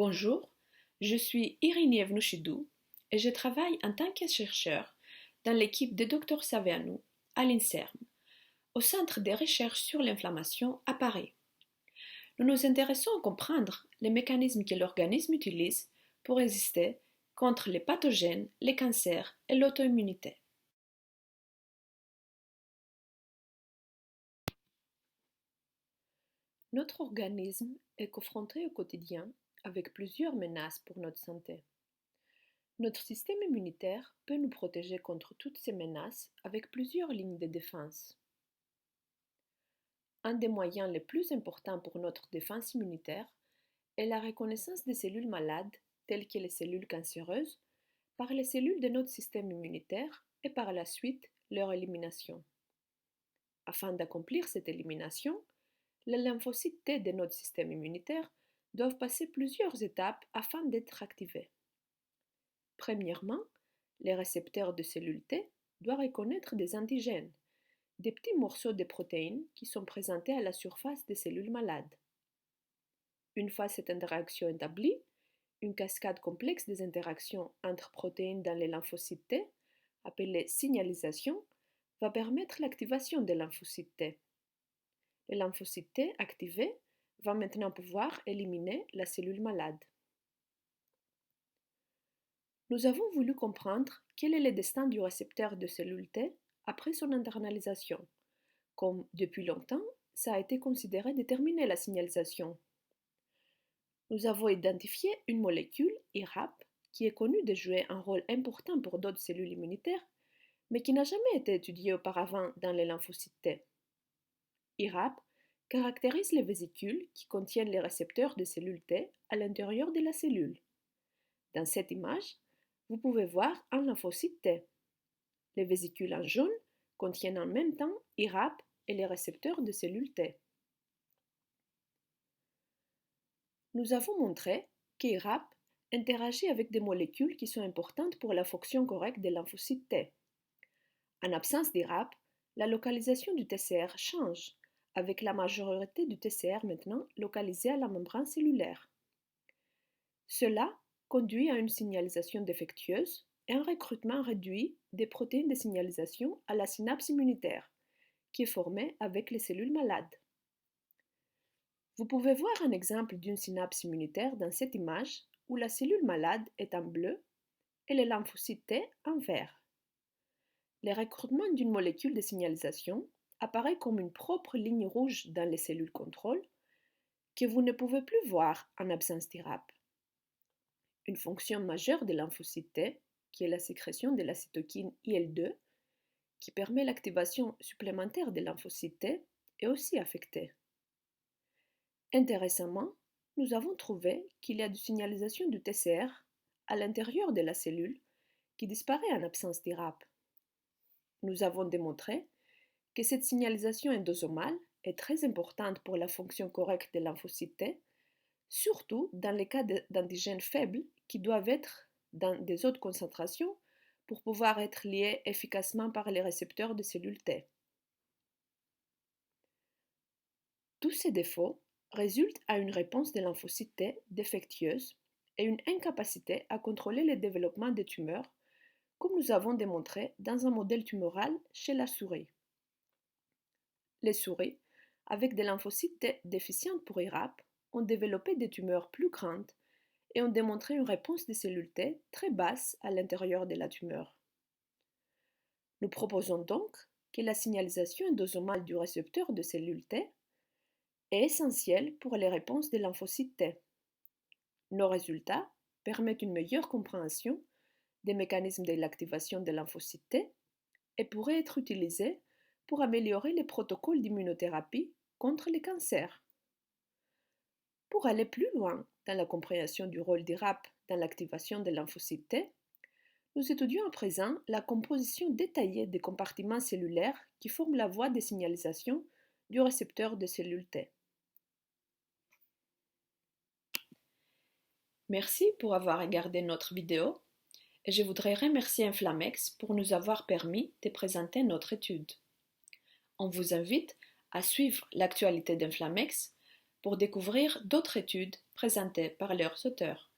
Bonjour, je suis Irini Evnouchidou et je travaille en tant que chercheur dans l'équipe de Dr Saveanu à l'INSERM, au Centre de recherche sur l'inflammation à Paris. Nous nous intéressons à comprendre les mécanismes que l'organisme utilise pour résister contre les pathogènes, les cancers et l'auto-immunité. Notre organisme est confronté au quotidien avec plusieurs menaces pour notre santé. Notre système immunitaire peut nous protéger contre toutes ces menaces avec plusieurs lignes de défense. Un des moyens les plus importants pour notre défense immunitaire est la reconnaissance des cellules malades, telles que les cellules cancéreuses, par les cellules de notre système immunitaire et par la suite leur élimination. Afin d'accomplir cette élimination, les lymphocytes T de notre système immunitaire doivent passer plusieurs étapes afin d'être activés. Premièrement, les récepteurs de cellules T doivent reconnaître des antigènes, des petits morceaux de protéines qui sont présentés à la surface des cellules malades. Une fois cette interaction établie, une cascade complexe des interactions entre protéines dans les lymphocytes T, appelée signalisation, va permettre l'activation des lymphocytes T. Les lymphocytes T activés vont maintenant pouvoir éliminer la cellule malade. Nous avons voulu comprendre quel est le destin du récepteur de cellules T après son internalisation, comme depuis longtemps, ça a été considéré déterminer la signalisation. Nous avons identifié une molécule, IRAP, qui est connue de jouer un rôle important pour d'autres cellules immunitaires, mais qui n'a jamais été étudiée auparavant dans les lymphocytes T. IRAP caractérise les vésicules qui contiennent les récepteurs de cellules T à l'intérieur de la cellule. Dans cette image, vous pouvez voir un lymphocyte T. Les vésicules en jaune contiennent en même temps IRAP et les récepteurs de cellules T. Nous avons montré qu'IRAP interagit avec des molécules qui sont importantes pour la fonction correcte des lymphocytes T. En absence d'IRAP, la localisation du TCR change, avec la majorité du TCR maintenant localisée à la membrane cellulaire. Cela conduit à une signalisation défectueuse et un recrutement réduit des protéines de signalisation à la synapse immunitaire, qui est formée avec les cellules malades. Vous pouvez voir un exemple d'une synapse immunitaire dans cette image où la cellule malade est en bleu et les lymphocytes T en vert. Le recrutement d'une molécule de signalisation apparaît comme une propre ligne rouge dans les cellules contrôle que vous ne pouvez plus voir en absence d'IRAP. Une fonction majeure des lymphocytes T, qui est la sécrétion de la cytokine IL-2, qui permet l'activation supplémentaire des lymphocytes T, est aussi affectée. Intéressamment, nous avons trouvé qu'il y a une signalisation du TCR à l'intérieur de la cellule qui disparaît en absence d'IRAP. Nous avons démontré que cette signalisation endosomale est très importante pour la fonction correcte des lymphocytes T, surtout dans les cas d'antigènes faibles qui doivent être dans des hautes concentrations pour pouvoir être liés efficacement par les récepteurs de cellules T. Tous ces défauts résultent à une réponse des lymphocytes T défectueuse et une incapacité à contrôler le développement des tumeurs, comme nous avons démontré dans un modèle tumoral chez la souris. Les souris, avec des lymphocytes T déficientes pour IRAP, ont développé des tumeurs plus grandes et ont démontré une réponse des cellules T très basse à l'intérieur de la tumeur. Nous proposons donc que la signalisation endosomale du récepteur de cellules T est essentielle pour les réponses des lymphocytes T. Nos résultats permettent une meilleure compréhension des mécanismes de l'activation des lymphocytes T et pourraient être utilisés pour améliorer les protocoles d'immunothérapie contre les cancers. Pour aller plus loin dans la compréhension du rôle d'IRAP dans l'activation des lymphocytes T, nous étudions à présent la composition détaillée des compartiments cellulaires qui forment la voie de signalisation du récepteur de cellules T. Merci pour avoir regardé notre vidéo et je voudrais remercier Inflammex pour nous avoir permis de présenter notre étude. On vous invite à suivre l'actualité d'Inflammex pour découvrir d'autres études présentées par leurs auteurs.